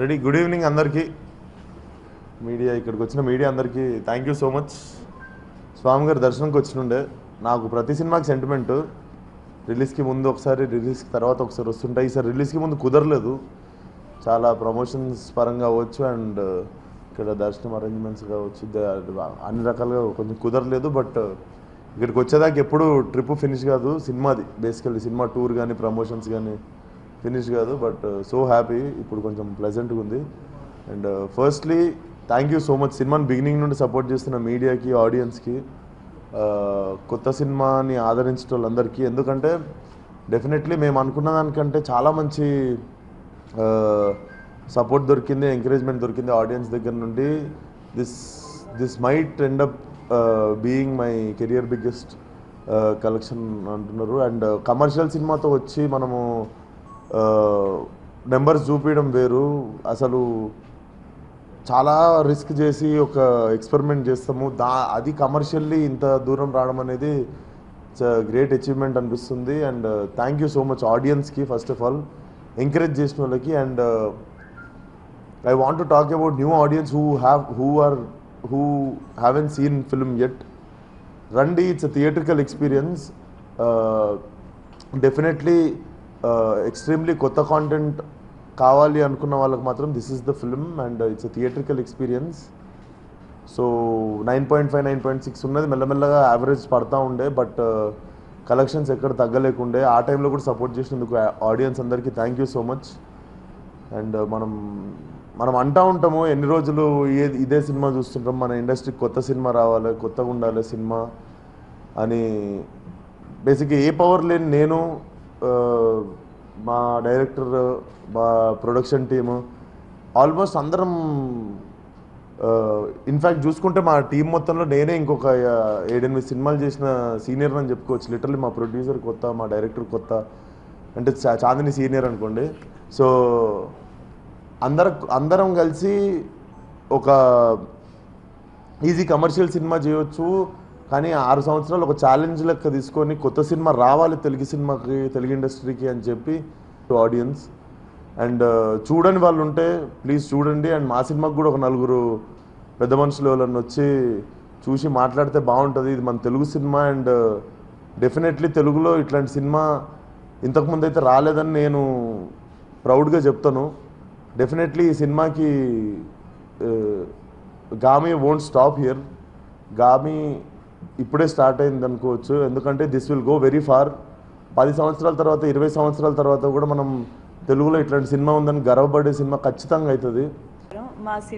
Ready. Good evening అందరికీ. Media ఇక్కడికి వచ్చిన మీడియా అందరికీ థ్యాంక్ యూ సో మచ్. స్వామి గారి దర్శనంకి వచ్చినుండే. నాకు ప్రతి సినిమాకి సెంటిమెంటు. రిలీజ్కి ముందు ఒకసారి, రిలీజ్కి తర్వాత ఒకసారి వస్తుంటాయి. ఈసారి రిలీజ్కి ముందు కుదరలేదు, చాలా ప్రమోషన్స్ పరంగా అవ్వచ్చు అండ్ ఇక్కడ దర్శనం అరేంజ్మెంట్స్ కావచ్చు, అన్ని రకాలుగా కొంచెం కుదరలేదు. బట్ ఇక్కడికి వచ్చేదాకా ఎప్పుడు ట్రిప్ ఫినిష్ కాదు సినిమాది. బేసికల్లీ సినిమా టూర్ కానీ ప్రమోషన్స్ కానీ ఫినిష్ కాదు. బట్ సో హ్యాపీ, ఇప్పుడు కొంచెం ప్లెజెంట్గా ఉంది. And firstly thank you so much సినిమాని బిగినింగ్ నుండి సపోర్ట్ చేస్తున్న మీడియాకి, ఆడియన్స్కి, కొత్త సినిమాని ఆదరించిన వాళ్ళందరికీ. ఎందుకంటే డెఫినెట్లీ మేము అనుకున్న దానికంటే చాలా మంచి సపోర్ట్ దొరికింది, ఎంకరేజ్మెంట్ దొరికింది ఆడియన్స్ దగ్గర నుండి. This might end up being my career biggest collection అంటున్నారు. అండ్ కమర్షియల్ సినిమాతో వచ్చి మనము నెంబర్స్ చూపించడం వేరు. అసలు చాలా రిస్క్ చేసి ఒక ఎక్స్పెరిమెంట్ చేస్తాము, అది కమర్షియల్లీ ఇంత దూరం రావడం అనేది ఇట్స్ గ్రేట్ అచీవ్మెంట్ అనిపిస్తుంది. And thank you so much ఆడియన్స్కి ఫస్ట్ ఆఫ్ ఆల్, ఎంకరేజ్ చేసిన వాళ్ళకి. And I want to talk about new audience who haven't seen film yet. రండి, it's a theatrical experience. Definitely extremely కొత్త content కావాలి అనుకున్న వాళ్ళకి మాత్రం this is the film. And it's a theatrical experience. So 9.5, 9.6 ఉన్నది, మెల్లమెల్లగా యావరేజ్ పడతా ఉండే. బట్ కలెక్షన్స్ ఎక్కడ తగ్గలేకుండే. ఆ టైంలో కూడా సపోర్ట్ చేసినందుకు ఆడియన్స్ అందరికీ thank you so much. And మనం అంటూ ఉంటాము ఎన్ని రోజులు ఇదే సినిమా చూస్తుంటాం, మన ఇండస్ట్రీకి కొత్త సినిమా రావాలి, కొత్తగా ఉండాలి సినిమా అని. బేసిక్గా ఏ పవర్ లేని నేను, మా డైరెక్టర్, మా ప్రొడక్షన్ టీము, ఆల్మోస్ట్ అందరం, ఇన్ఫ్యాక్ట్ చూసుకుంటే మా టీం మొత్తంలో నేనే ఇంకొక 7-8 సినిమాలు చేసిన సీనియర్ అని చెప్పుకోవచ్చు. లిటరల్లీ మా ప్రొడ్యూసర్ కొత్త, మా డైరెక్టర్ కొత్త, అంటే చాందిని సీనియర్ అనుకోండి. సో అందరం కలిసి ఒక ఈజీ కమర్షియల్ సినిమా చేయవచ్చు, కానీ 6 సంవత్సరాలు ఒక ఛాలెంజ్ లెక్క తీసుకొని కొత్త సినిమా రావాలి తెలుగు సినిమాకి, తెలుగు ఇండస్ట్రీకి అని చెప్పి ఆడియన్స్. అండ్ చూడని వాళ్ళు ఉంటే ప్లీజ్ చూడండి. అండ్ మా సినిమాకి కూడా ఒక 4 పెద్ద మనుషులు ఎవరన్నా వచ్చి చూసి మాట్లాడితే బాగుంటుంది. ఇది మన తెలుగు సినిమా. అండ్ డెఫినెట్లీ తెలుగులో ఇట్లాంటి సినిమా ఇంతకుముందు అయితే రాలేదని నేను ప్రౌడ్గా చెప్తాను. డెఫినెట్లీ ఈ సినిమాకి Gaami won't stop here. Gaami ఇప్పుడే స్టార్ట్ అయింది అనుకోవచ్చు, ఎందుకంటే this will go very far. 10 సంవత్సరాల తర్వాత, 20 సంవత్సరాల తర్వాత కూడా మనం తెలుగులో ఇట్లాంటి సినిమా ఉందని గర్వపడే సినిమా ఖచ్చితంగా అవుతుంది.